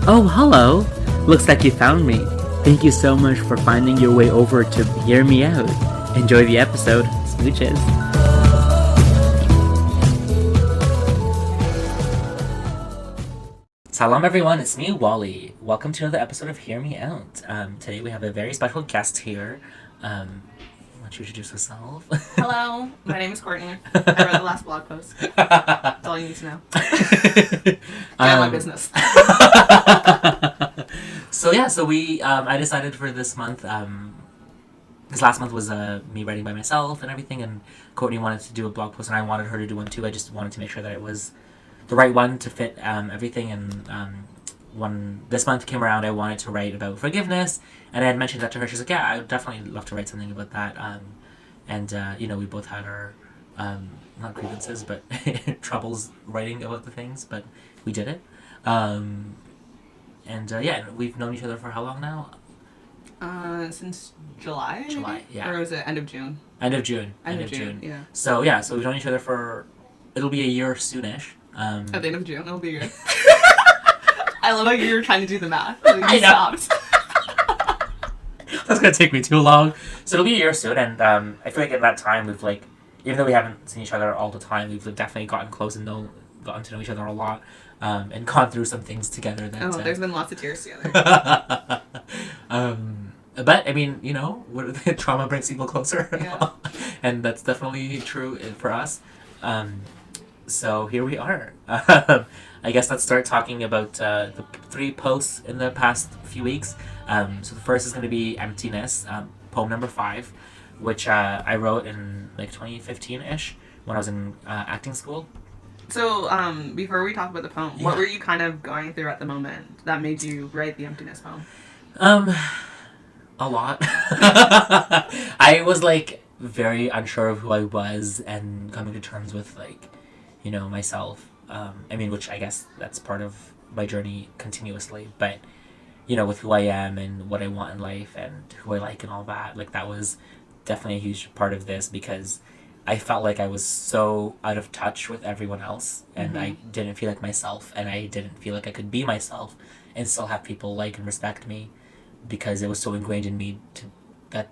Oh, hello. Looks like you found me. Thank you so much for finding your way over to hear me out. Enjoy the episode. Smooches. Salam everyone, it's me, Wally. Welcome to another episode of Hear Me Out. Today we have a very special guest here. Why don't you introduce yourself? Hello, my name is Courtney. I read the last blog post. That's all you need to know. Get my business. So I decided for this month, this last month was me writing by myself and everything, and Courtney wanted to do a blog post and I wanted her to do one too. I just wanted to make sure that it was the right one to fit everything, and when this month came around I wanted to write about forgiveness, and I had mentioned that to her. She's like, yeah, I would definitely love to write something about that, we both had our not grievances but troubles writing about the things, but we did it, we've known each other for how long now? Since July? July, yeah. Or was it end of June? End of June, yeah. So we've known each other for, it'll be a year soonish. At the end of June, it'll be a year. I love how you were trying to do the math. Like, I know. Stopped. That's gonna take me too long. So it'll be a year soon, and I feel like at that time we've even though we haven't seen each other all the time, we've definitely gotten close and gotten to know each other a lot, and gone through some things together. There's been lots of tears together. But I mean, trauma brings people closer, yeah. And that's definitely true for us. So here we are. I guess let's start talking about the 3 posts in the past few weeks. So the first is going to be Emptiness, poem number 5, which I wrote in 2015-ish when I was in acting school. So before we talk about the poem, what were you kind of going through at the moment that made you write the Emptiness poem? A lot. I was very unsure of who I was and coming to terms with myself. Which I guess that's part of my journey continuously, but with who I am and what I want in life and who I like and all that, that was definitely a huge part of this, because I felt like I was so out of touch with everyone else, and I didn't feel like myself, and I didn't feel like I could be myself and still have people like and respect me, because it was so ingrained in me that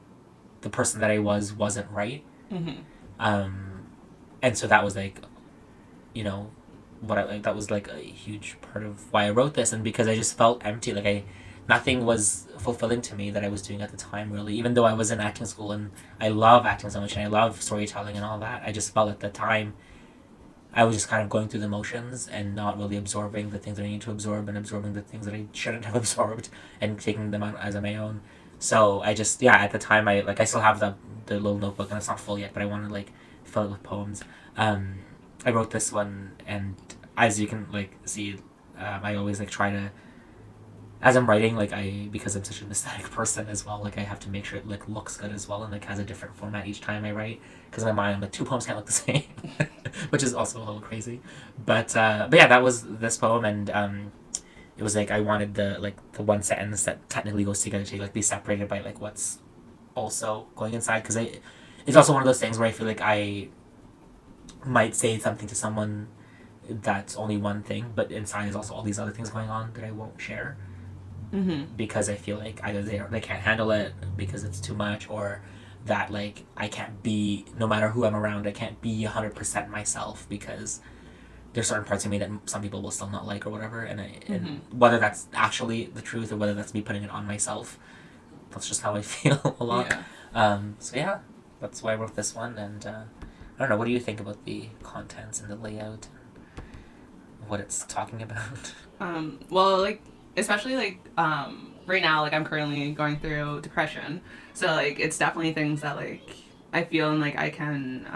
the person that I wasn't right. And so that was that was a huge part of why I wrote this, and because I just felt empty, nothing was fulfilling to me that I was doing at the time, really, even though I was in acting school and I love acting so much and I love storytelling and all that. I just felt at the time I was just kind of going through the motions and not really absorbing the things that I need to absorb, and absorbing the things that I shouldn't have absorbed and taking them out as my own. So I just, at the time I still have the little notebook, and it's not full yet, but I want to fill it with poems. I wrote this one, and as you can see, I always try to, as I'm writing, because I'm such an aesthetic person as well, I have to make sure it looks good as well, and has a different format each time I write, because in my mind 2 poems can't look the same, which is also a little crazy. But that was this poem, and it was I wanted the one sentence that technically goes together to be separated by what's also going inside, because it's also one of those things where I feel I might say something to someone that's only one thing, but inside is also all these other things going on that I won't share, because I feel either they can't handle it because it's too much, or that I can't be, no matter who I'm around, I can't be 100% myself, because there's certain parts of me that some people will still not like or whatever, and whether that's actually the truth or whether that's me putting it on myself, that's just how I feel a lot. That's why I wrote this one. And I don't know, what do you think about the contents and the layout and what it's talking about? Especially right now, I'm currently going through depression, so it's definitely things that I feel and I can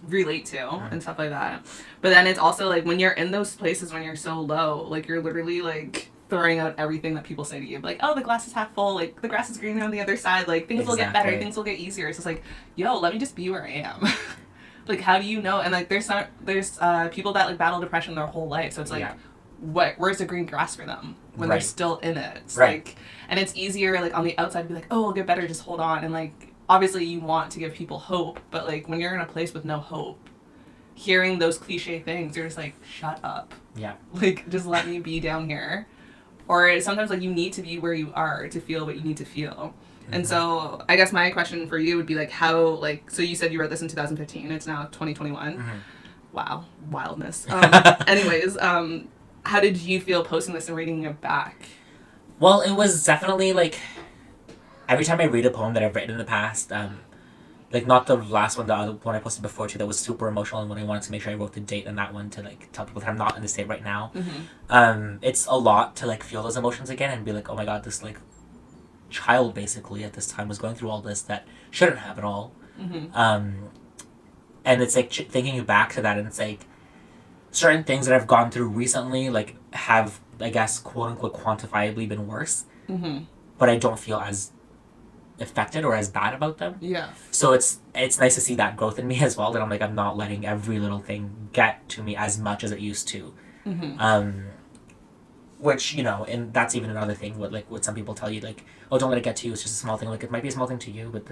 relate to and stuff like that. But then it's also when you're in those places when you're so low, you're literally throwing out everything that people say to you, oh, the glass is half full, the grass is greener on the other side, things will get better, things will get easier. It's just yo, let me just be where I am. How do you know? And there's people that battle depression their whole life, so it's where's the green grass for them when they're still in it? It's and it's easier on the outside to be oh, it'll get better, just hold on, and obviously you want to give people hope, but when you're in a place with no hope, hearing those cliche things, you're just shut up. Yeah. Just let me be down here. or sometimes like you need to be where you are to feel what you need to feel. And so I guess my question for you would be like, how, like, so you said you wrote this in 2015, it's now 2021. Wow, wildness. Anyways, how did you feel posting this and reading it back? Well, it was definitely like every time I read a poem that I've written in the past, like not the last one, the other one I posted before too, that was super emotional, and when I wanted to make sure I wrote the date on that one to like tell people that I'm not in the state right now. It's a lot to like feel those emotions again and be like, oh my god, this like child basically at this time was going through all this that shouldn't have at all. And it's like thinking back to that, and it's like certain things that I've gone through recently like have, I guess, quote unquote quantifiably been worse, but I don't feel as affected or as bad about them. Yeah. So it's nice to see that growth in me as well, that I'm not letting every little thing get to me as much as it used to. Which, you know, and that's even another thing what some people tell you, like, oh, don't let it get to you, it's just a small thing. Like, it might be a small thing to you, but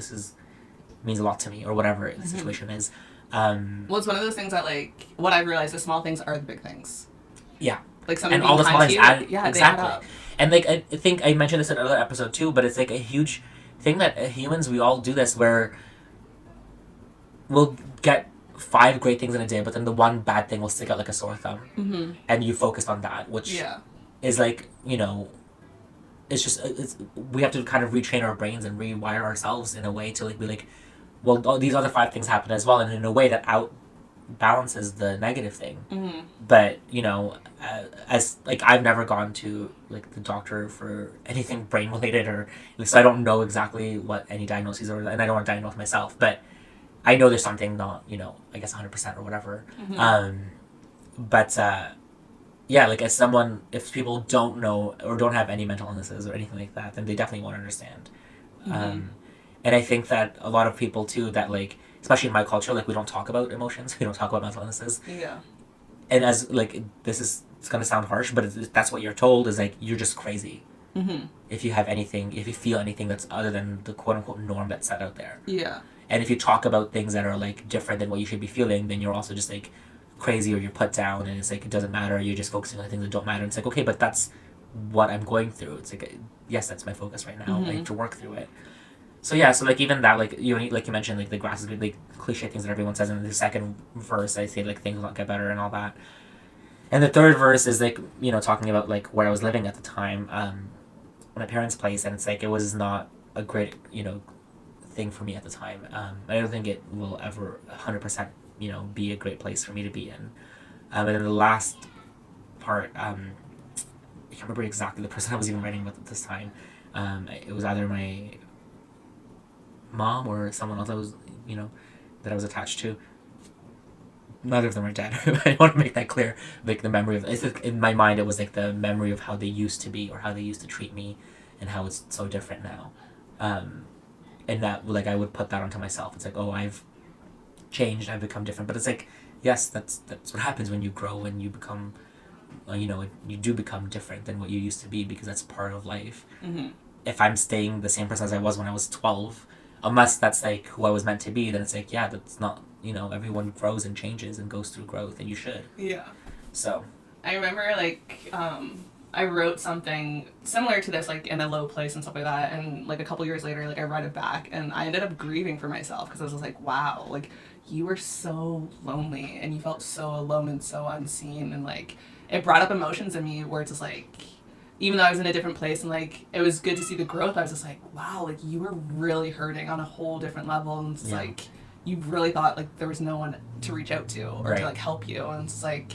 means a lot to me, or whatever the situation is. Well, it's one of those things that, like, what I've realized, the small things are the big things. Yeah. Like, something and all the small things add, yeah, exactly. They add up. And, like, I think I mentioned this in another episode, too, but it's, like, a huge thing that humans, we all do this, where we'll get 5 great things in a day, but then the one bad thing will stick out like a sore thumb. And you focused on that, which is, like, you know, we have to kind of retrain our brains and rewire ourselves in a way to, like, be like, well, these other 5 things happen as well, and in a way that balances the negative thing. But, you know, as like, I've never gone to like the doctor for anything brain related, or so I don't know exactly what any diagnoses are, and I don't want to diagnose myself, but I know there's something not, you know, I guess 100% or whatever. But yeah, like, as someone, if people don't know or don't have any mental illnesses or anything like that, then they definitely won't understand. And I think that a lot of people too, that, like, especially in my culture, like, we don't talk about emotions, we don't talk about mental illnesses. Yeah. And as, like, it's gonna sound harsh, but that's what you're told, is like, you're just crazy. If you feel anything that's other than the quote unquote norm that's set out there. Yeah. And if you talk about things that are, like, different than what you should be feeling, then you're also just, like, crazy, or you're put down, and it's like, it doesn't matter, you're just focusing on things that don't matter. And it's like, okay, but that's what I'm going through. It's like, yes, that's my focus right now. I have to work through it. So yeah, so, like, even that, like you mentioned, like, the grass is good, like, cliche things that everyone says. In the second verse, I say, like, things will not get better and all that. And the third verse is, like, you know, talking about, like, where I was living at the time, my parents' place, and it's like, it was not a great, you know, thing for me at the time. I don't think it will ever 100%, you know, be a great place for me to be in. And then the last part, I can't remember exactly the person I was even writing with at this time. It was either my mom or someone else that I was attached to. Neither of them are dead. I want to make that clear. Like, the memory of, in my mind, it was like the memory of how they used to be, or how they used to treat me, and how it's so different now. And that, like, I would put that onto myself. It's like, oh, I've changed, I've become different. But it's like, yes, that's what happens when you grow and you become, you do become different than what you used to be, because that's part of life. If I'm staying the same person as I was when I was 12, unless that's, like, who I was meant to be, then it's like, yeah, that's not, everyone grows and changes and goes through growth, and you should. Yeah. So. I remember, like, I wrote something similar to this, like, in a low place and stuff like that, and, like, a couple years later, like, I read it back, and I ended up grieving for myself, because I was just like, wow, like, you were so lonely, and you felt so alone and so unseen, and, like, it brought up emotions in me where it's just, like, even though I was in a different place, and, like, it was good to see the growth, I was just like, wow, like, you were really hurting on a whole different level, and it's like, you really thought, like, there was no one to reach out to, or to, like, help you, and it's like,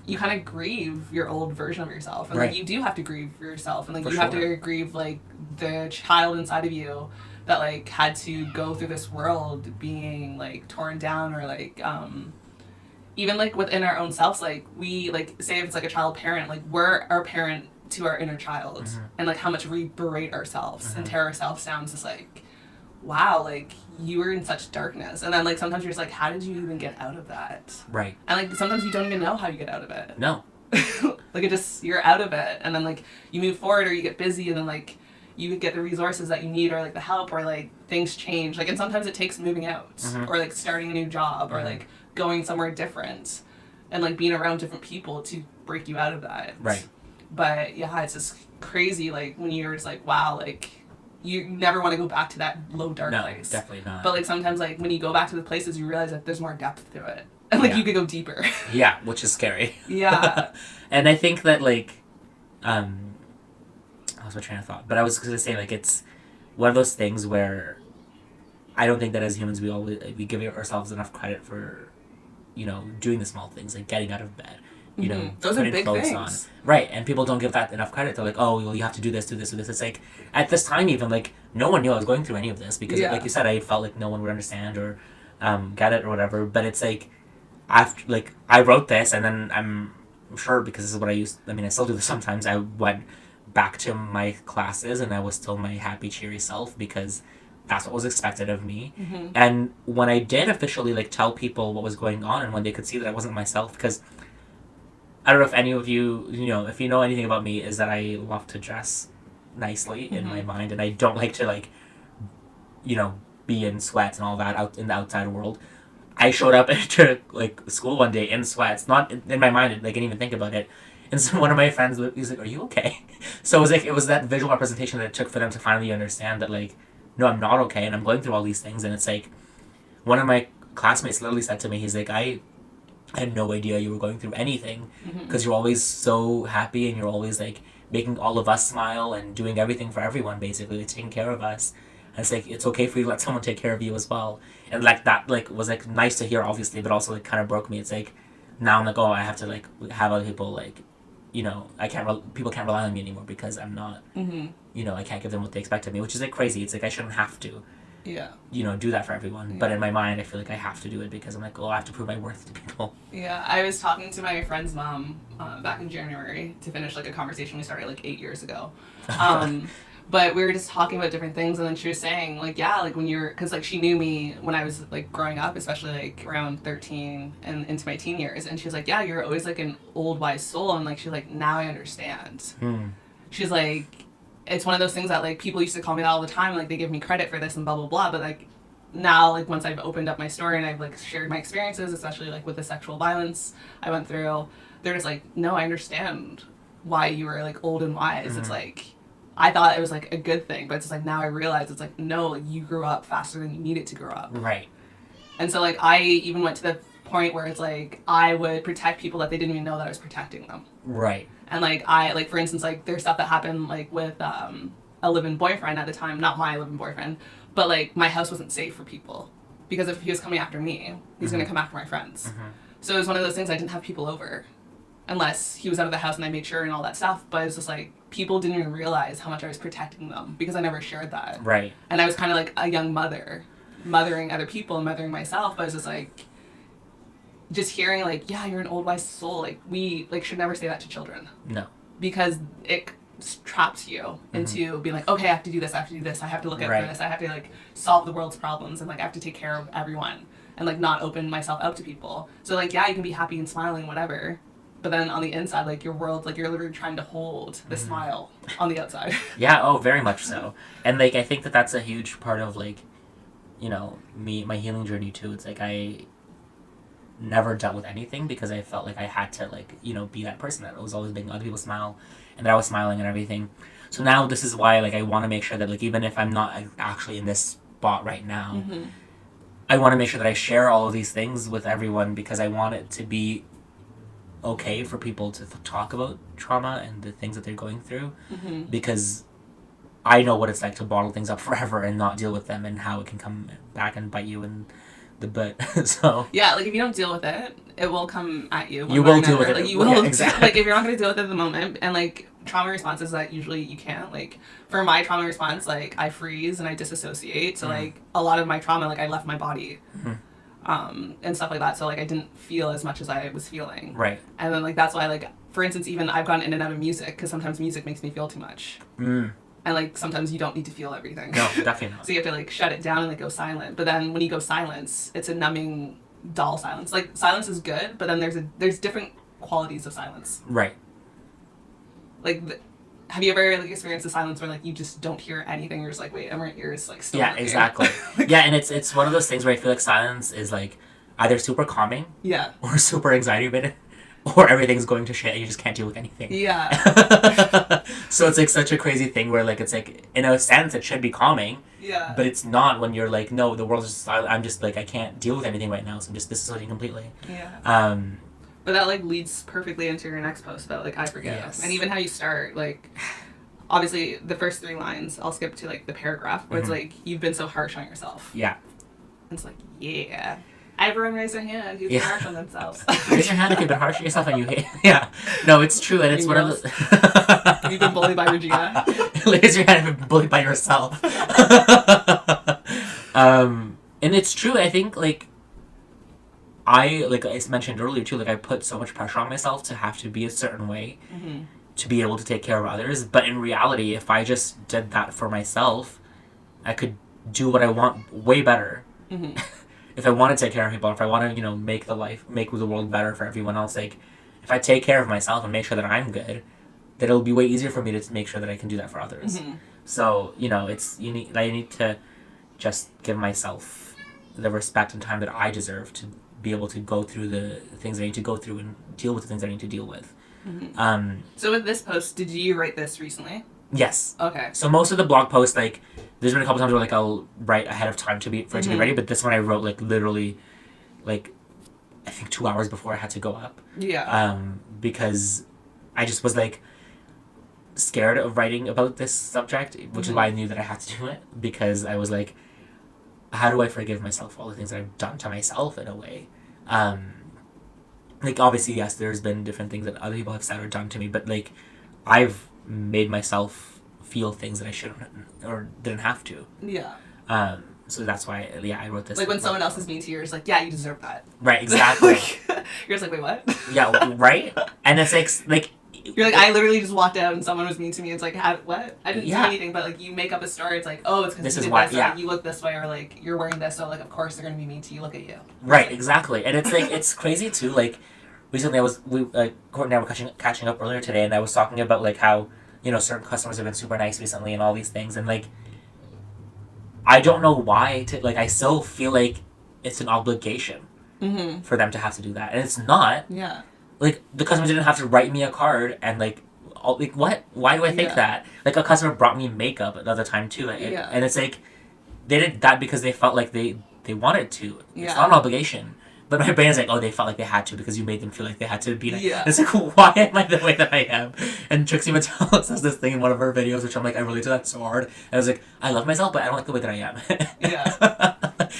you kind of grieve your old version of yourself, and like, you do have to grieve yourself, and like, have to grieve, like, the child inside of you that, like, had to go through this world being, like, torn down, or, like, even, like, within our own selves, like, we, like, say if it's, like, a child parent, like, we're our parent to our inner child, and, like, how much we berate ourselves and tear ourselves down. It's just like, wow, like, you were in such darkness, and then, like, sometimes you're just like, how did you even get out of that? Right. And, like, sometimes you don't even know how you get out of it. No. Like, you're out of it, and then, like, you move forward, or you get busy, and then, like, you get the resources that you need, or, like, the help, or, like, things change, like, and sometimes it takes moving out, or, like, starting a new job, or, like, going somewhere different, and, like, being around different people to break you out of that. Right. But yeah, it's just crazy. Like when you're just like, wow, like you never want to go back to that low dark place. No, definitely not. But like sometimes like when you go back to the places, you realize that there's more depth to it, and like you could go deeper. Yeah, which is scary. Yeah. And I think that like, I was my train of thought, but I was gonna say like it's one of those things where I don't think that as humans we give ourselves enough credit for, doing the small things like getting out of bed, those are putting big clothes things. on. Right, and people don't give that enough credit. They're like, oh, well, you have to do this, do this, do this. It's like at this time even like no one knew I was going through any of this because like you said, I felt like no one would understand or get it or whatever. But it's like after like I wrote this and then I'm sure because this is what I still do this sometimes. I went back to my classes and I was still my happy cheery self because that's what was expected of me. And when I did officially like tell people what was going on and when they could see that I wasn't myself, because I don't know if any of you, if you know anything about me, is that I love to dress nicely in my mind and I don't like to like, be in sweats and all that out in the outside world. I showed up to like school one day in sweats, not in my mind, like I didn't even think about it. And so one of my friends, he's like, "Are you okay?" So it was that visual representation that it took for them to finally understand that like, no, I'm not okay, and I'm going through all these things. And it's like, one of my classmates literally said to me, he's like, I had no idea you were going through anything because you're always so happy and you're always like making all of us smile and doing everything for everyone, basically, like, taking care of us. And it's like, it's okay for you to let someone take care of you as well. And like that like was like nice to hear, obviously, but also like kind of broke me. It's like now I'm like, oh, I have to like have other people like, people can't rely on me anymore because I'm not, I can't give them what they expect of me, which is like crazy. It's like I shouldn't have to, do that for everyone. Yeah. But in my mind, I feel like I have to do it because I'm like, oh, I have to prove my worth to people. Yeah, I was talking to my friend's mom back in January to finish like a conversation we started like 8 years ago. But we were just talking about different things, and then she was saying, like, yeah, like when you're, because like she knew me when I was like growing up, especially like around 13 and into my teen years, and she was like, yeah, you're always like an old wise soul, and like she's like, now I understand. She's like, it's one of those things that like people used to call me that all the time, like they give me credit for this and blah blah blah, but like now like once I've opened up my story and I've like shared my experiences, especially like with the sexual violence I went through, they're just like, no, I understand why you were like old and wise. It's like, I thought it was like a good thing, but it's just like now I realize it's like, no, like you grew up faster than you needed to grow up. Right. And so like I even went to the point where it's like I would protect people that they didn't even know that I was protecting them. Right. And like I like for instance like there's stuff that happened like with a live-in boyfriend at the time, not my live-in boyfriend, but like my house wasn't safe for people because if he was coming after me, he's gonna come after my friends. So it was one of those things I didn't have people over unless he was out of the house and I made sure and all that stuff. But it's just like people didn't even realize how much I was protecting them because I never shared that. Right. And I was kind of like a young mother, mothering other people and mothering myself. But it's just like, just hearing like, yeah, you're an old wise soul. Like we like should never say that to children. No. Because it traps you into being like, okay, I have to do this, I have to do this, I have to look out for this, I have to like solve the world's problems and like I have to take care of everyone and like not open myself up to people. So like, yeah, you can be happy and smiling, whatever. But then on the inside, like your world, like you're literally trying to hold the smile on the outside. Yeah, oh, very much so. And like I think that that's a huge part of like, my healing journey too. It's like I never dealt with anything because I felt like I had to like, be that person that was always making other people smile and that I was smiling and everything. So now this is why like I want to make sure that like even if I'm not actually in this spot right now, I want to make sure that I share all of these things with everyone because I want it to be okay for people to talk about trauma and the things that they're going through because I know what it's like to bottle things up forever and not deal with them and how it can come back and bite you in the butt. So yeah, like if you don't deal with it, it will come at you. You will deal with it. Like you will, exactly. Like if you're not going to deal with it at the moment, and like trauma responses that usually you can't. Like for my trauma response, like I freeze and I disassociate. So like a lot of my trauma, like I left my body. And stuff like that. So like I didn't feel as much as I was feeling. Right. And then like that's why like for instance even I've gone in and out of music because sometimes music makes me feel too much. And like sometimes you don't need to feel everything. No, definitely not. So you have to like shut it down and like go silent. But then when you go silence, it's a numbing, dull silence. Like silence is good, but then there's different qualities of silence. Right. Like have you ever like experienced a silence where like you just don't hear anything? You're just like, wait, are my ears like still working? Exactly. Yeah, and it's one of those things where I feel like silence is like either super calming, yeah, or super anxiety ridden, or everything's going to shit and you just can't deal with anything. Yeah. So it's like such a crazy thing where like it's like in a sense it should be calming. Yeah. But it's not when you're like, no, the world's just I'm just like I can't deal with anything right now, so I'm just dissociating completely. Yeah. But that like leads perfectly into your next post about like I forgive. Yes. And even how you start, like obviously the first 3 lines, I'll skip to like the paragraph where it's like you've been so harsh on yourself. Yeah. And it's like, yeah. Everyone raise their hand who's harsh on themselves. Raise your hand if you've been harsh on yourself and you hate. Yeah. No, it's true, and it's one of the. You've been bullied by Regina. Raise your hand if you've been bullied by yourself. And it's true. I think like I mentioned earlier too. Like I put so much pressure on myself to have to be a certain way to be able to take care of others. But in reality, if I just did that for myself, I could do what I want way better. If I want to take care of people, if I want to, make the world better for everyone else, like, if I take care of myself and make sure that I'm good, then it'll be way easier for me to make sure that I can do that for others. So, I need to just give myself the respect and time that I deserve to be able to go through the things I need to go through and deal with the things I need to deal with. So with this post, did you write this recently? Yes. Okay. So most of the blog posts, like, there's been a couple times where, like, I'll write ahead of time for it to be ready, but this one I wrote, like, literally, like, I think 2 hours before I had to go up. Yeah. Because I just was, like, scared of writing about this subject, which is why I knew that I had to do it, because I was, like, how do I forgive myself for all the things that I've done to myself, in a way? Like, obviously, yes, there's been different things that other people have said or done to me, but, like, I've made myself feel things that I shouldn't or didn't have to. Yeah. So that's why, I wrote this. Like when someone else is mean to you, it's like, yeah, you deserve that. Right, exactly. You're just like, wait, what? Yeah, right? And it's like... You're like, I literally just walked out and someone was mean to me. It's like, what? I didn't do Yeah. anything, but like you make up a story. It's like, oh, it's because you did why, this, or you look this way, or like you're wearing this, so like of course they're gonna be mean to you. Look at you. Right, exactly. And it's like, it's crazy too. Like recently, Courtney and I were catching up earlier today, and I was talking about like how certain customers have been super nice recently and all these things, and like I don't know why I still feel like it's an obligation for them to have to do that, and it's not. Yeah. Like, the customer didn't have to write me a card and, what? Why do I think that? Like, a customer brought me makeup another time, too. And it's like, they did that because they felt like they wanted to. It's not an obligation. But my brain is like, oh, they felt like they had to because you made them feel like they had to be nice. Yeah. It's like, why am I the way that I am? And Trixie Mattel says this thing in one of her videos, which I'm like, I relate to that so hard. And I was like, I love myself, but I don't like the way that I am. Yeah.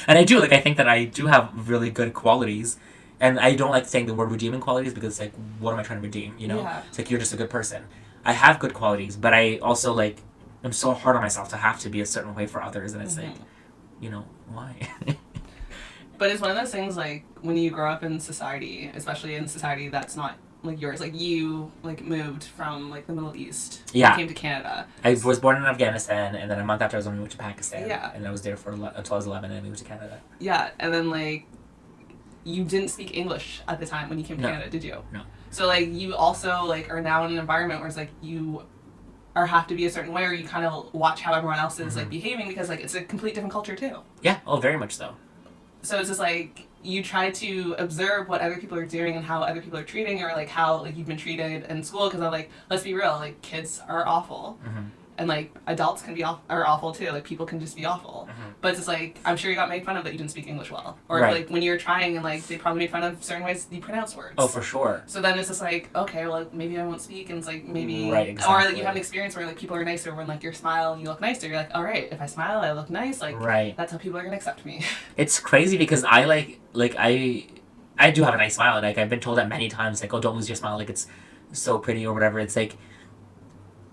And I do. Like, I think that I do have really good qualities. And I don't like saying the word redeeming qualities because it's like, what am I trying to redeem, Yeah. It's like, you're just a good person. I have good qualities, but I also, like, I'm so hard on myself to have to be a certain way for others, and it's like, why? But it's one of those things, like, when you grow up in society, especially in society that's not, like, yours, like, you, like, moved from, like, the Middle East. Yeah. You came to Canada. I was born in Afghanistan, and then a month after I was when we went to Pakistan. Yeah. And I was there until I was 11, and then we moved to Canada. Yeah, and then, like, you didn't speak English at the time when you came to Canada, did you? No. So, like, you also, like, are now in an environment where it's, like, you have to be a certain way, or you kind of watch how everyone else is, like, behaving, because, like, it's a complete different culture, too. Yeah, oh, very much so. So it's just, like, you try to observe what other people are doing and how other people are treating, or, like, how, like, you've been treated in school, because I'm, like, let's be real, like, kids are awful. And, like, adults are awful, too. Like, people can just be awful. But it's just, like, I'm sure you got made fun of that you didn't speak English well. Or, like, when you were trying and, like, they probably made fun of certain ways you pronounce words. Oh, for sure. So then it's just, like, okay, well, like, maybe I won't speak. And it's, like, maybe... Right, exactly. Or, like, you have an experience where, like, people are nicer when, like, you smile and you look nicer. You're like, all right, if I smile, I look nice. Like, that's how people are going to accept me. It's crazy because I do have a nice smile. Like, I've been told that many times, like, oh, don't lose your smile. Like, it's so pretty or whatever. It's, like...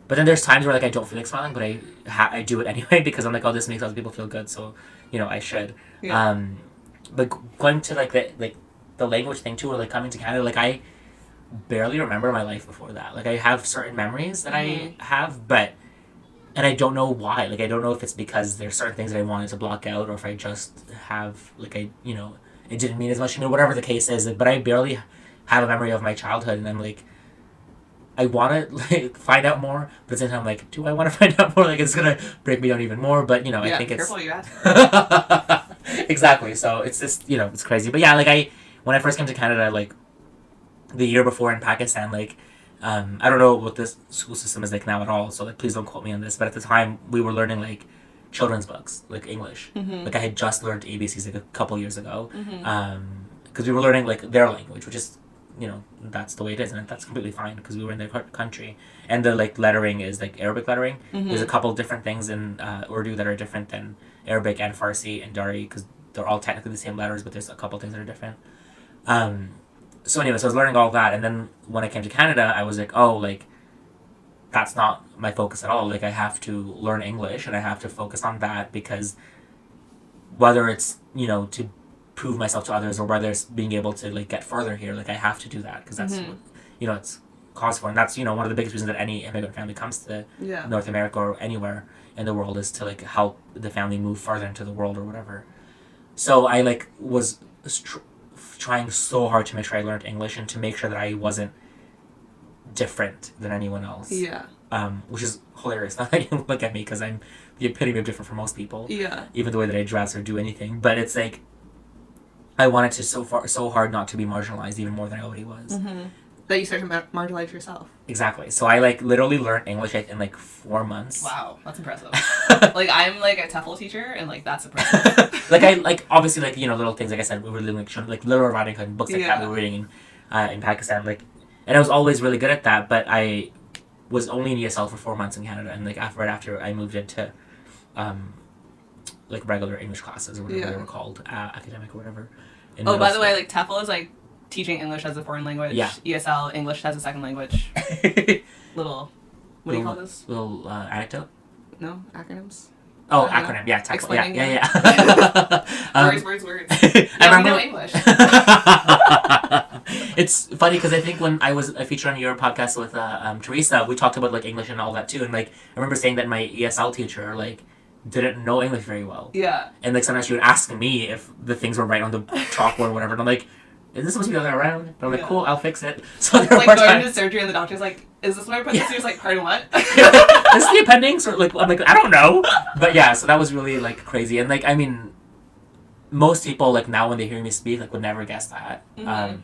But then there's times where, like, I don't feel like smiling, but I do it anyway because I'm like, oh, this makes other people feel good, so, I should. Yeah. But going to, like, the language thing, too, or, like, coming to Canada, like, I barely remember my life before that. Like, I have certain memories that I have, and I don't know why. Like, I don't know if it's because there's certain things that I wanted to block out, or if I just have, like, it didn't mean as much to me, or whatever the case is. But I barely have a memory of my childhood, and I'm like, I want to, like, find out more, but at the same time, I'm like, do I want to find out more? Like, it's going to break me down even more, but, I think it's... careful you ask for it. Exactly, so it's just, it's crazy. But yeah, like, when I first came to Canada, like, the year before in Pakistan, like, I don't know what this school system is like now at all, so like please don't quote me on this. But at the time, we were learning like children's books, like English. Mm-hmm. Like I had just learned ABCs like a couple years ago, Mm-hmm. because we were learning like their language, which is, you know, that's the way it is, and that's completely fine because we were in their country, and the like lettering is like Arabic lettering. Mm-hmm. There's a couple different things in Urdu that are different than Arabic and Farsi and Dari because they're all technically the same letters, but there's a couple things that are different. Um, so anyway, so I was learning all that, and then when I came to Canada, I was like, oh, like that's not my focus at all. Like I have to learn English and I have to focus on that because whether it's, you know, to prove myself to others or whether it's being able to like get further here, like I have to do that because that's what, you know, it's cause for, and that's, you know, one of the biggest reasons that any immigrant family comes to Yeah. North America or anywhere in the world is to like help the family move further into the world or whatever. So I like was trying so hard to make sure I learned English and to make sure that I wasn't different than anyone else. Yeah. Which is hilarious. Now that you look at me, because I'm the epitome of different from most people. Yeah. Even the way that I dress or do anything, but it's like I wanted to so hard not to be marginalized even more than I already was. Mm-hmm. That you start to marginalize yourself. Exactly. So I like literally learned English in like 4 months. Wow, that's impressive. Like I'm like a TEFL teacher, and like that's impressive. Like I like obviously like, you know, little things like I said we were doing like little writing and books like that we were reading in Pakistan, like, and I was always really good at that, but I was only in ESL for 4 months in Canada, and like right after I moved into like regular English classes or whatever they were called, academic or whatever. Oh, by the way, like TEFL is like teaching English as a foreign language. Yeah. ESL, English as a second language. Little, what do you call this? Little anecdote. No, acronyms. Oh, acronym. Yeah, TEFL. Explaining Yeah. Words. I remember know English. It's funny because I think when I was featured on your podcast with Teresa, we talked about like English and all that too, and like I remember saying that my ESL teacher like didn't know English very well. Yeah. And like sometimes she would ask me if the things were right on the chalkboard or whatever, and I'm like, is this supposed to be the other way around? But I'm like, cool, I'll fix it. So there like were going times, to surgery and the doctor's like, is this what I put this? He's like, pardon what? is the appendix? Or like, I'm like, I don't know. But yeah, so that was really like crazy. And like, I mean, most people like now when they hear me speak like would never guess that. Mm-hmm.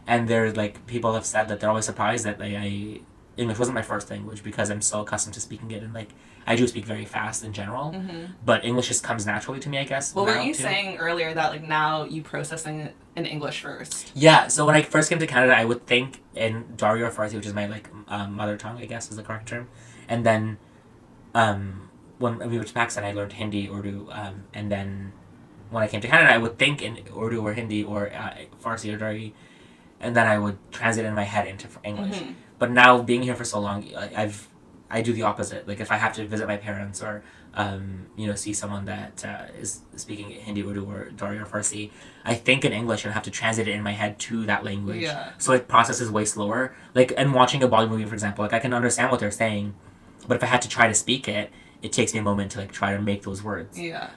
And there's like people have said that they're always surprised that like, English wasn't my first language because I'm so accustomed to speaking it, and like I do speak very fast in general, but English just comes naturally to me, I guess. Well, weren't you too. saying earlier that like now you processing it in English first? Yeah, so when I first came to Canada, I would think in Dari or Farsi, which is my like mother tongue, I guess is the correct term, and then when we went to Pakistan, I learned Hindi, Urdu, and then when I came to Canada, I would think in Urdu or Hindi or Farsi or Dari, and then I would translate in my head into English. Mm-hmm. But now being here for so long, I do the opposite. Like if I have to visit my parents or you know, see someone that is speaking Hindi, Urdu, or Dari or Farsi, I think in English and have to translate it in my head to that language. Yeah. So it processes way slower. Like, and watching a Bollywood movie, for example, like I can understand what they're saying, but if I had to try to speak it, it takes me a moment to like try to make those words. Yeah.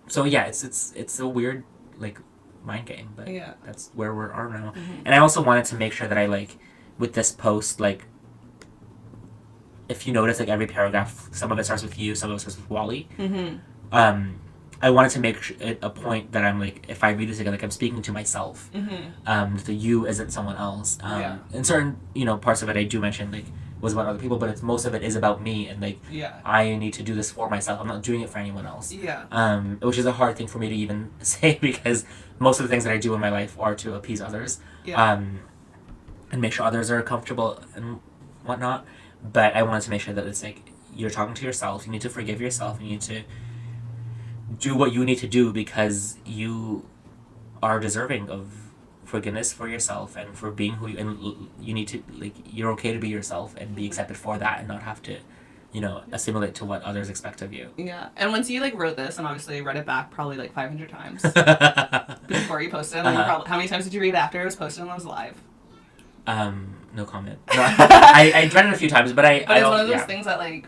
So yeah, it's a weird like mind game, but Yeah. that's where we are now. Mm-hmm. And I also wanted to make sure that I like with this post, like if you notice, like every paragraph, some of it starts with you, some of it starts with Wally. Mm-hmm. I wanted to make it a point that I'm like, if I read this again, like I'm speaking to myself. Mm-hmm. The you isn't someone else. Yeah. In certain, you know, parts of it, I do mention like was about other people, but it's most of it is about me, and like Yeah. I need to do this for myself. I'm not doing it for anyone else. Yeah. Which is a hard thing for me to even say because most of the things that I do in my life are to appease others. Yeah. And make sure others are comfortable and whatnot. But I wanted to make sure that it's like you're talking to yourself. You need to forgive yourself. You need to do what you need to do because you are deserving of forgiveness for yourself and for being who you, and you need to like you're okay to be yourself and be accepted for that and not have to, you know, assimilate to what others expect of you. Yeah. And once you like wrote this and obviously read it back probably like 500 times before you posted, like, how many times did you read it after it was posted and it was live? No comment. No, I read it a few times, but But it's one of those things that like,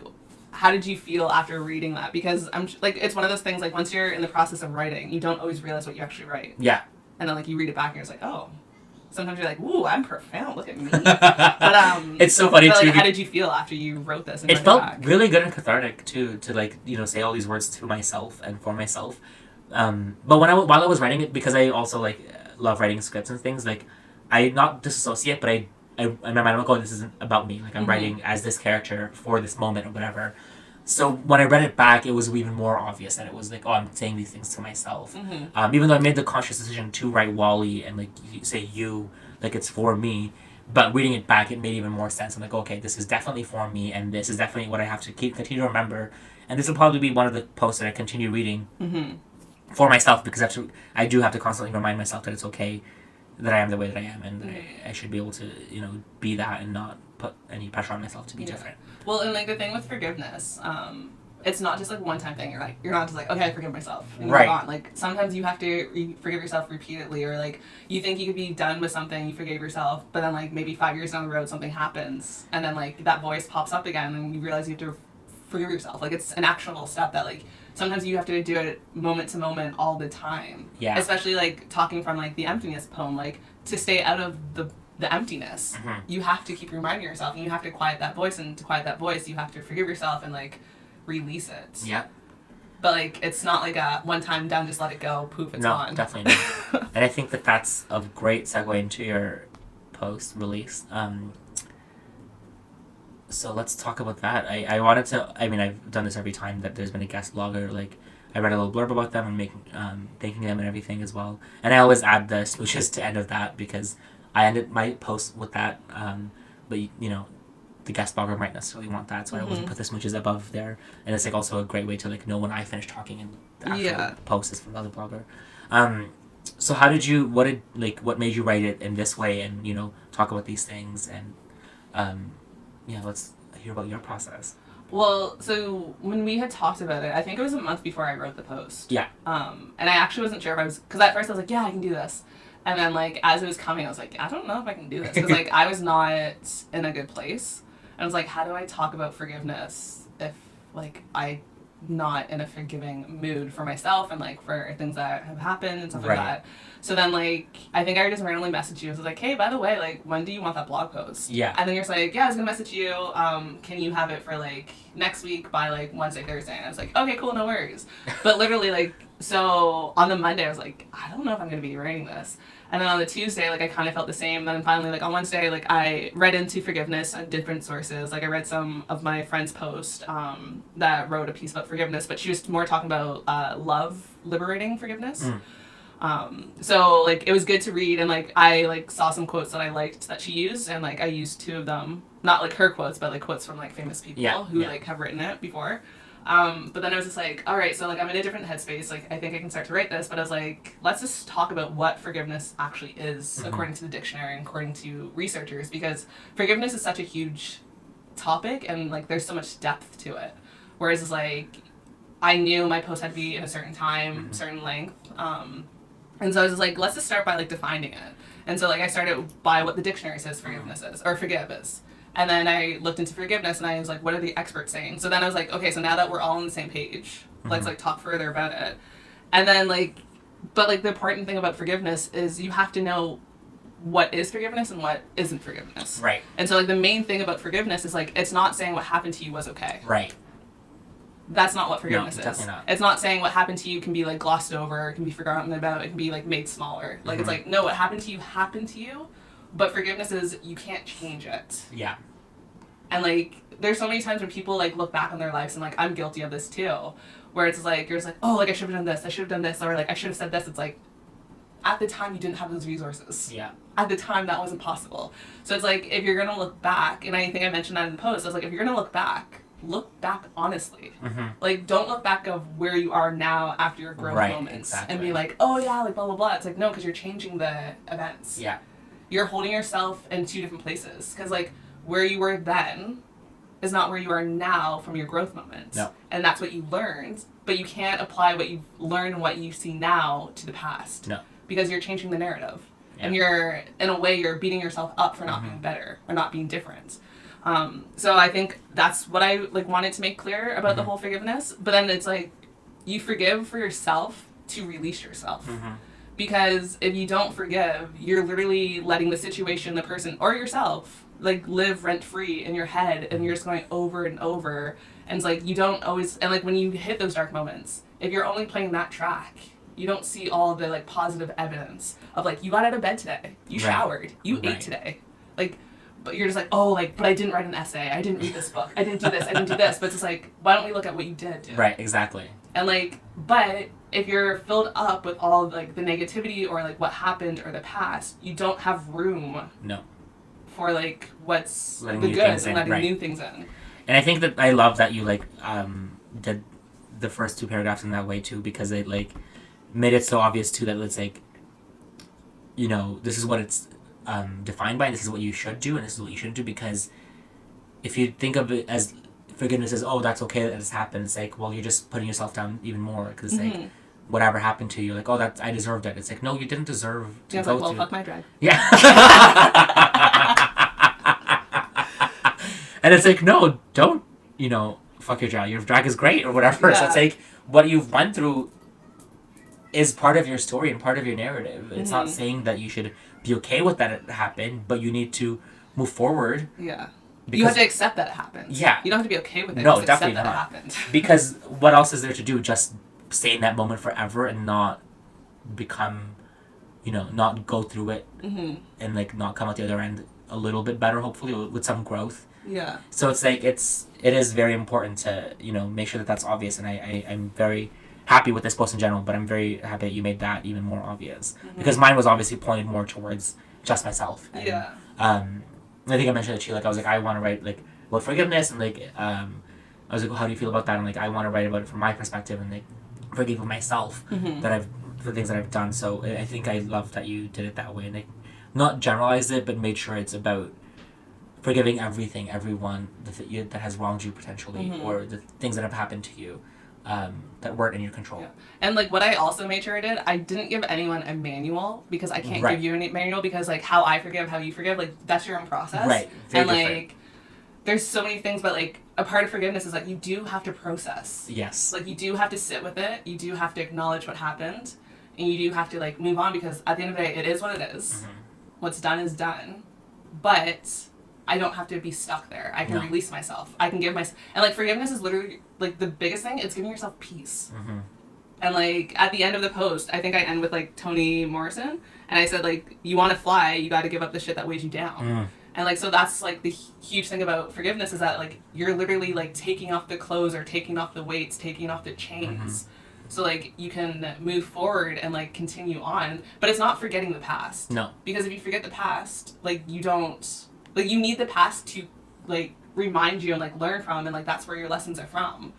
how did you feel after reading that? Because I'm like, it's one of those things like once you're in the process of writing, you don't always realize what you actually write. Yeah. And then like you read it back and you're just like, oh. Sometimes you're like, ooh, I'm profound. Look at me. But it's so funny but, too. Like, how did you feel after you wrote this? And it read felt back? really good and cathartic too, to like, you know, say all these words to myself and for myself. But while I was writing it, because I also like love writing scripts and things, like I not disassociate, but I in my mind I'm like, oh, this isn't about me. Like I'm writing as this character for this moment or whatever. So when I read it back, it was even more obvious that it was like, oh, I'm saying these things to myself. Even though I made the conscious decision to write Wally and like you say you, like it's for me, but reading it back, it made even more sense. I'm like, okay, this is definitely for me, and this is definitely what I have to continue to remember. And this will probably be one of the posts that I continue reading for myself because I do have to constantly remind myself that it's okay that I am the way that I am, and that I should be able to be that and not put any pressure on myself to be different. Well, and like the thing with forgiveness, it's not just like one time thing. You're not just like, okay, I forgive myself and you move on. Like sometimes you have to forgive yourself repeatedly, or like you think you could be done with something, you forgave yourself, but then like maybe 5 years down the road something happens, and then like that voice pops up again, and you realize you have to forgive yourself. Like it's an actionable step that like sometimes you have to do it moment to moment all the time. Yeah. Especially like talking from like the emptiness poem, like to stay out of the emptiness, you have to keep reminding yourself, and you have to quiet that voice, and to quiet that voice you have to forgive yourself and like release it. Yeah. But like it's not like a one time done, just let it go, poof, it's gone. No, definitely not. And I think that that's a great segue into your post release. So let's talk about that. I wanted to, I mean, I've done this every time that there's been a guest blogger, like I read a little blurb about them and making thanking them and everything as well. And I always add the smooches to end of that because I ended my post with that, but the guest blogger might necessarily want that, so I always put the smooches above there, and it's like also a great way to like know when I finish talking and the actual post is from the other blogger. So what made you write it in this way and talk about these things and let's hear about your process. Well, so when we had talked about it, I think it was a month before I wrote the post. Yeah. And I actually wasn't sure if I was, because at first I was like, yeah, I can do this. And then, like, as it was coming, I was like, I don't know if I can do this. Because, like, I was not in a good place. And I was like, how do I talk about forgiveness if, like, I'm not in a forgiving mood for myself and, like, for things that have happened and stuff like that. So then, like, I think I just randomly messaged you. I was like, hey, by the way, like, when do you want that blog post? Yeah. And then you're just like, yeah, I was going to message you. Can you have it for, like, next week by, like, Wednesday, Thursday? And I was like, okay, cool, no worries. But literally, like, so on the Monday, I was like, I don't know if I'm going to be writing this. And then on the Tuesday, like, I kind of felt the same. Then finally, like, on Wednesday, like, I read into forgiveness on different sources. Like, I read some of my friend's post that wrote a piece about forgiveness, but she was more talking about love liberating forgiveness. So, like, it was good to read, and, like, I, like, saw some quotes that I liked that she used, and, like, I used 2 of them. Not, like, her quotes, but, like, quotes from, like, famous people who, like, have written it before. But then I was just like, all right, so like I'm in a different headspace. Like I think I can start to write this, but I was like, let's just talk about what forgiveness actually is according to the dictionary and according to researchers, because forgiveness is such a huge topic and like there's so much depth to it. Whereas it's like, I knew my post had to be in a certain time, certain length. And so I was just like, let's just start by like defining it. And so like I started by what the dictionary says forgiveness is, or forgive is. And then I looked into forgiveness and I was like, what are the experts saying? So then I was like, okay, so now that we're all on the same page, let's like talk further about it. And then like, but like the important thing about forgiveness is you have to know what is forgiveness and what isn't forgiveness. Right. And so like the main thing about forgiveness is like, it's not saying what happened to you was okay. Right. That's not what forgiveness is. Definitely not. It's not saying what happened to you can be like glossed over, it can be forgotten about, it can be like made smaller. Like it's like, no, what happened to you, but forgiveness is you can't change it. Yeah. And like there's so many times when people like look back on their lives and like I'm guilty of this too, where it's like you're just like, oh, like I should have done this, or like I should have said this. It's like at the time you didn't have those resources. Yeah. At the time that wasn't possible. So it's like if you're gonna look back, and I think I mentioned that in the post, I was like, if you're gonna look back honestly. Like don't look back of where you are now after your growth moments and be like, oh yeah, like blah blah blah. It's like no, because you're changing the events. Yeah. You're holding yourself in 2 different places, because like where you were then is not where you are now from your growth moments. No. And that's what you learned, but you can't apply what you've learned and what you see now to the past. No. Because you're changing the narrative. Yeah. And you're, in a way, you're beating yourself up for not being better or not being different. So I think that's what I like wanted to make clear about the whole forgiveness. But then it's like, you forgive for yourself to release yourself. Because if you don't forgive, you're literally letting the situation, the person, or yourself like live rent free in your head, and you're just going over and over. And it's like you don't always, and like when you hit those dark moments, if you're only playing that track, You don't see all the like positive evidence of like you got out of bed today, you showered, you ate today, like, but you're just like, oh, like, but I didn't write an essay, I didn't read this book, I didn't do this, I didn't do this. But it's just like, why don't we look at what you did do? Right, exactly. And like, but if you're filled up with all like the negativity or like what happened or the past, you don't have room. No. For like what's letting the good and letting right. new things in. And I think that I love that you like did the first 2 paragraphs in that way too, because it like made it so obvious too that it's like, you know, this is what it's defined by, this is what you should do, and this is what you shouldn't do. Because if you think of it as forgiveness as, oh, that's okay that this happened, it's like, well, you're just putting yourself down even more, because it's like, whatever happened to you, like, oh, I deserved it. It's like, no, you didn't deserve to go like, well, fuck my drag. Yeah. And it's like, no, don't, you know, fuck your drag. Your drag is great or whatever. Yeah. So it's like, what you've went through is part of your story and part of your narrative. It's not saying that you should be okay with that it happened, but you need to move forward. Yeah. You have to accept that it happened. Yeah. You don't have to be okay with it. No, definitely accept not. That it happened. Because what else is there to do? Just stay in that moment forever and not become, you know, not go through it and like not come out the other end a little bit better, hopefully, with some growth. Yeah. So it's like it is very important to, you know, make sure that that's obvious, and I'm very happy with this post in general, but I'm very happy that you made that even more obvious, because mine was obviously pointed more towards just myself. And, I think I mentioned it to you, like I was like, I want to write like about forgiveness, and like I was like, well, how do you feel about that? And like I want to write about it from my perspective and like forgive myself for things that I've done. So I think I love that you did it that way, and like not generalized it, but made sure it's about forgiving everyone that has wronged you potentially, or the things that have happened to you that weren't in your control. Yeah. And like what I also made sure I didn't give anyone a manual, because I can't give you a manual, because like how I forgive, how you forgive, like that's your own process. Right. Very different. Like there's so many things, but like a part of forgiveness is like you do have to process. Yes. Like you do have to sit with it. You do have to acknowledge what happened, and you do have to like move on, because at the end of the day, it is what it is. What's done is done. But I don't have to be stuck there. I can release myself. I can give myself... And, like, forgiveness is literally, like, the biggest thing. It's giving yourself peace. And, like, at the end of the post, I think I end with, like, Toni Morrison. And I said, like, you want to fly, you got to give up the shit that weighs you down. And, like, so that's, like, the huge thing about forgiveness is that, like, you're literally, like, taking off the clothes or taking off the weights, taking off the chains. So, like, you can move forward and, like, continue on. But it's not forgetting the past. No. Because if you forget the past, like, you don't... Like, you need the past to, like, remind you and, like, learn from, and, like, that's where your lessons are from.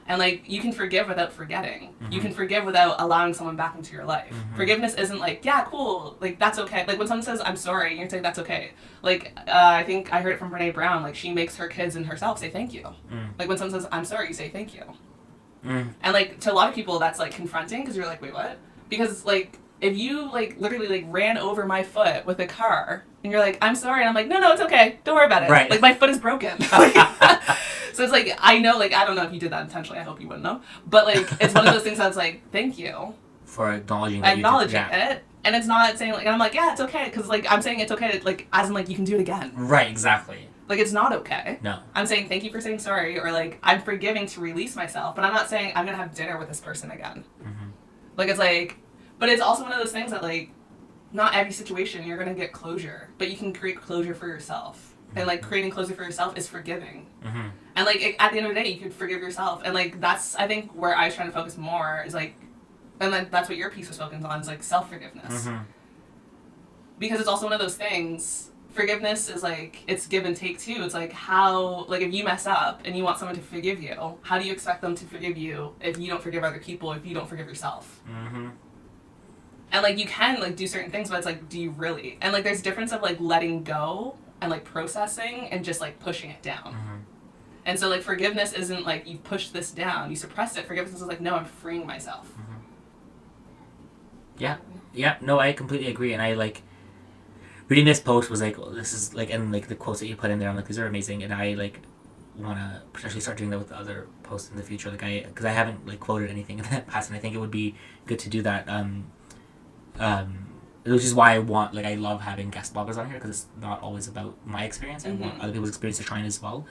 And, like, you can forgive without forgetting. You can forgive without allowing someone back into your life. Forgiveness isn't, like, yeah, cool, like, that's okay. Like, when someone says, I'm sorry, you're saying that's okay. Like, I think I heard it from Brene Brown, like, she makes her kids and herself say thank you. Like, when someone says, I'm sorry, you say thank you. And, like, to a lot of people, that's, like, confronting, because you're like, wait, what? Because, like, if you, like, literally, like, ran over my foot with a car, and you're like, I'm sorry, and I'm like, no, it's okay, don't worry about it. Right. Like, my foot is broken. So it's like, I know, like, I don't know if you did that intentionally, I hope you wouldn't know, but, like, it's one of those things that's like, thank you. For acknowledging that it, and it's not saying, like, and I'm like, yeah, it's okay, because, like, I'm saying it's okay, to, like, as in, like, you can do it again. Right, exactly. Like, it's not okay. No. I'm saying thank you for saying sorry, or, like, I'm forgiving to release myself, but I'm not saying I'm gonna have dinner with this person again. Like, it's like, but it's also one of those things that, like, not every situation you're going to get closure, but you can create closure for yourself. And, like, creating closure for yourself is forgiving. And, like, at the end of the day, you could forgive yourself. And, like, that's, I think, where I was trying to focus more is, like, and, like, that's what your piece was focused on, is, like, self-forgiveness. Because it's also one of those things, forgiveness is, like, it's give and take, too. It's, like, how, like, if you mess up and you want someone to forgive you, how do you expect them to forgive you if you don't forgive other people, if you don't forgive yourself? And, like, you can, like, do certain things, but it's, like, do you really? And, like, there's a difference of, like, letting go and, like, processing and just, like, pushing it down. And so, like, forgiveness isn't, like, you push this down, you suppress it. Forgiveness is, like, no, I'm freeing myself. Yeah, no, I completely agree. And I, like, reading this post was, like, this is, like, and, like, the quotes that you put in there, I'm like, these are amazing. And I, like, want to potentially start doing that with the other posts in the future. Like, because I haven't, like, quoted anything in that past, and I think it would be good to do that. Which is why I love having guest bloggers on here, because it's not always about my experience. I want other people's experience to shine as well.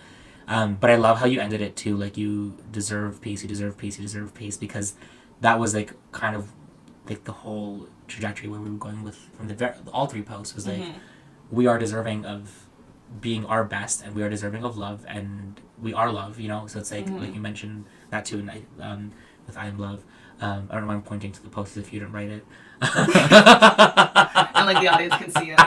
But I love how you ended it too. Like, you deserve peace, you deserve peace, you deserve peace, because that was, like, kind of like the whole trajectory where we were going with from all three posts was like we are deserving of being our best, and we are deserving of love, and we are love, you know. So it's like you mentioned that too, and with I am love. I don't know why I'm pointing to the post if you didn't write it. And like the audience can see it.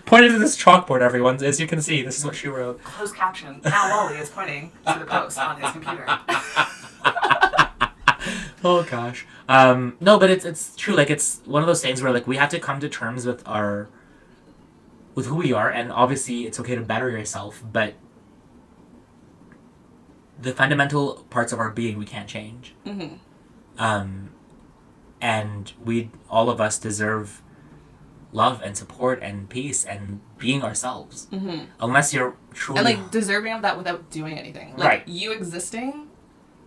Pointed to this chalkboard, everyone. As you can see, this is what she wrote. Closed caption. Now Wally is pointing to the post on his computer. Oh gosh. No, but it's true. Like it's one of those things where like we have to come to terms with who we are, and obviously it's okay to better yourself, but the fundamental parts of our being we can't change. And all of us deserve love and support and peace and being ourselves. Unless you're truly... And like deserving of that without doing anything. Like right. You existing,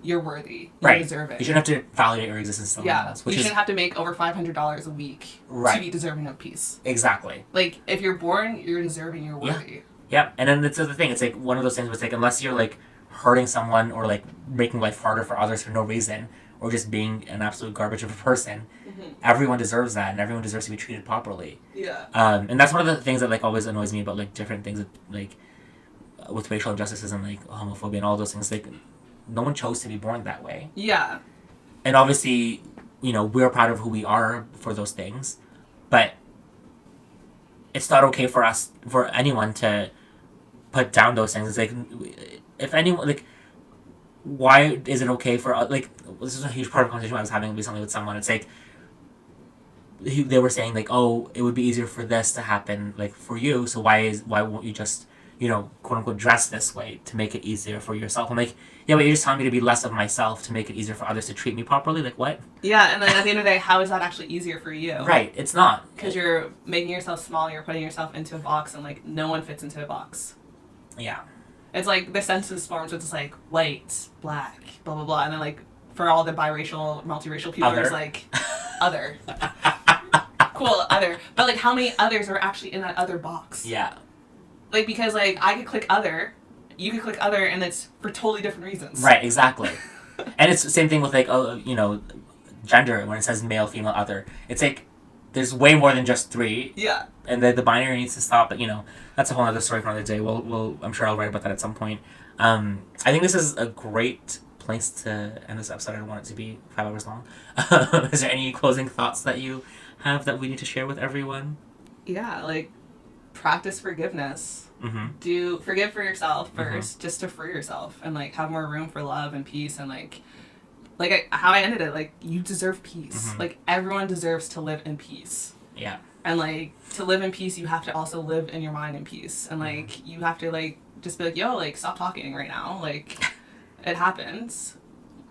you're worthy. You right. deserve it. You shouldn't have to validate your existence to someone else. You shouldn't have to make over $500 a week right. to be deserving of peace. Exactly. Like if you're born, you're deserving, you're worthy. Yeah. And then that's the other thing. It's like one of those things where it's like unless you're like hurting someone or like making life harder for others for no reason, or just being an absolute garbage of a person, everyone deserves that, and everyone deserves to be treated properly. Yeah. And that's one of the things that like always annoys me about like different things that, like with racial injustices and like homophobia and all those things. Like no one chose to be born that way. Yeah. And obviously, you know, we're proud of who we are for those things, but it's not okay for anyone to put down those things. It's like if anyone like. Why is it okay for like this is a huge part of a conversation I was having recently with someone. It's like they were saying like, oh, it would be easier for this to happen like for you, so why won't you just, you know, quote unquote dress this way to make it easier for yourself? I'm like, yeah, but you're just telling me to be less of myself to make it easier for others to treat me properly. Like what? Yeah, and then at the end of the day, how is that actually easier for you? Right, it's not, because you're making yourself small. You're putting yourself into a box, and like no one fits into a box. Yeah. It's like the census forms, it's like white, black, blah, blah, blah. And then like for all the biracial, multiracial people, Other. there's like other. Cool, other. But like how many others are actually in that other box? Yeah. Like because like I could click other, you could click other, and it's for totally different reasons. Right, exactly. And it's the same thing with like, you know, gender, when it says male, female, other. It's like there's way more than just three. Yeah. And the binary needs to stop, but you know, that's a whole other story for another day. We'll I'm sure I'll write about that at some point. I think this is a great place to end this episode. I don't want it to be 5 hours long. Is there any closing thoughts that you have that we need to share with everyone? Yeah, like practice forgiveness. Forgive for yourself first, just to free yourself and like have more room for love and peace and how I ended it, like you deserve peace. Like everyone deserves to live in peace. Yeah. And like to live in peace, you have to also live in your mind in peace. And like you have to like just be like, yo, like stop talking right now. Like it happens.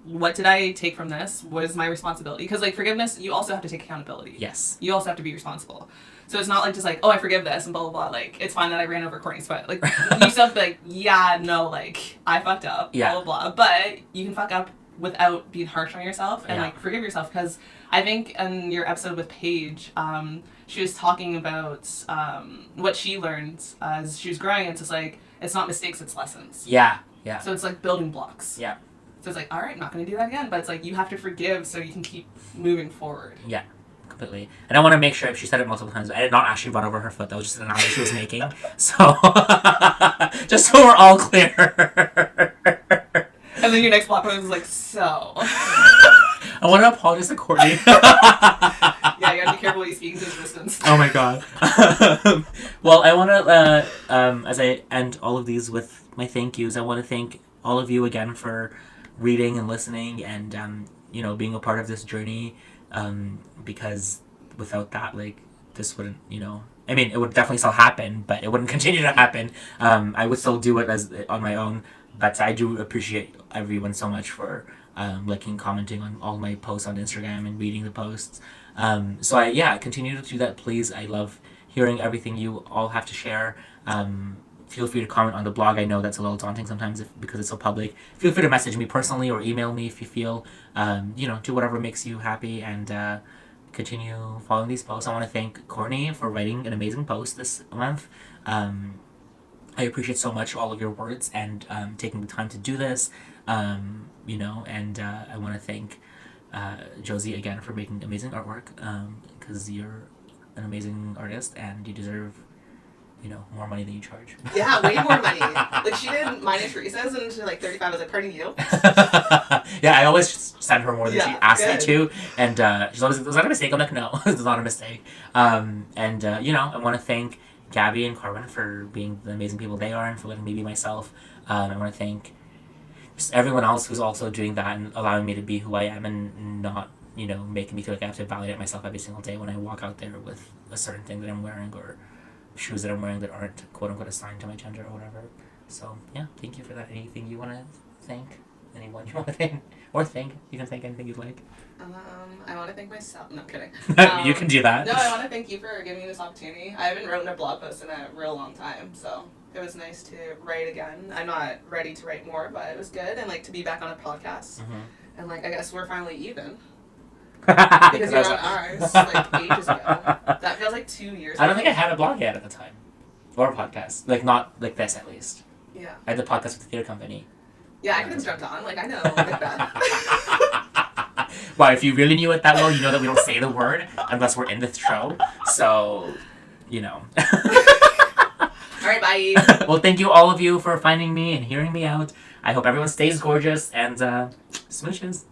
What did I take from this? What is my responsibility? Because like forgiveness, you also have to take accountability. Yes. You also have to be responsible. So it's not like just like, oh, I forgive this and blah blah blah. Like it's fine that I ran over Courtney's foot. Like you still have to be like, yeah, no, like I fucked up. Yeah. Blah blah blah. But you can fuck up without being harsh on yourself and like forgive yourself. Because I think in your episode with Paige, she was talking about what she learned as she was growing. It's just like it's not mistakes, it's lessons. Yeah. Yeah. So it's like building blocks. Yeah. So it's like, all right, I'm not going to do that again. But it's like you have to forgive so you can keep moving forward. Yeah. Completely. And I want to make sure, if she said it multiple times, I did not actually run over her foot. That was just an analogy she was making. So, just so we're all clear. And then your next blog post is like, so. I want to apologize to Courtney. Yeah, you gotta be careful what you speak into existence. Oh my god. Well, I want to, as I end all of these with my thank yous, I want to thank all of you again for reading and listening and, you know, being a part of this journey. Because without that, like, this wouldn't, you know, I mean, it would definitely still happen, but it wouldn't continue to happen. I would still do it on my own, but I do appreciate everyone so much for liking, commenting on all my posts on Instagram and reading the posts. So continue to do that, please. I love hearing everything you all have to share. Feel free to comment on the blog. I know that's a little daunting sometimes because it's so public. Feel free to message me personally or email me if you feel, do whatever makes you happy and continue following these posts. I want to thank Courtney for writing an amazing post this month. I appreciate so much all of your words and taking the time to do this, and I want to thank Josie, again, for making amazing artwork, because you're an amazing artist and you deserve, more money than you charge. Yeah, way more money. Like, she did mine and Teresa's, and she's like 35. I was like, pardon you? Yeah, I always just send her more than she asked me good. to, and she's always, was that a mistake? I'm like, no, it's not a mistake. I want to thank Gabby and Carmen for being the amazing people they are and for letting me be myself. I want to thank just everyone else who's also doing that and allowing me to be who I am and not, making me feel like I have to validate myself every single day when I walk out there with a certain thing that I'm wearing or shoes that I'm wearing that aren't quote unquote assigned to my gender or whatever. So yeah, thank you for that. Anything you want to thank? Anyone you want to thank? Or thank? You can thank anything you'd like. I want to thank myself. No, I'm kidding. You can do that. No, I want to thank you for giving me this opportunity. I haven't written a blog post in a real long time, so it was nice to write again. I'm not ready to write more, but it was good, and like to be back on a podcast. Mm-hmm. And like I guess we're finally even. Because Because you were on ours like ages ago. That feels like 2 years I don't think I had a blog yet at the time. Or a podcast. Like, not like this, at least. Yeah. I had the podcast with the theater company. Yeah, I could have jumped on. Like, I know Macbeth. Well, if you really knew it that well, you know that we don't say the word unless we're in the show. So, All right, bye. Well, thank you all of you for finding me and hearing me out. I hope everyone stays gorgeous and smooches.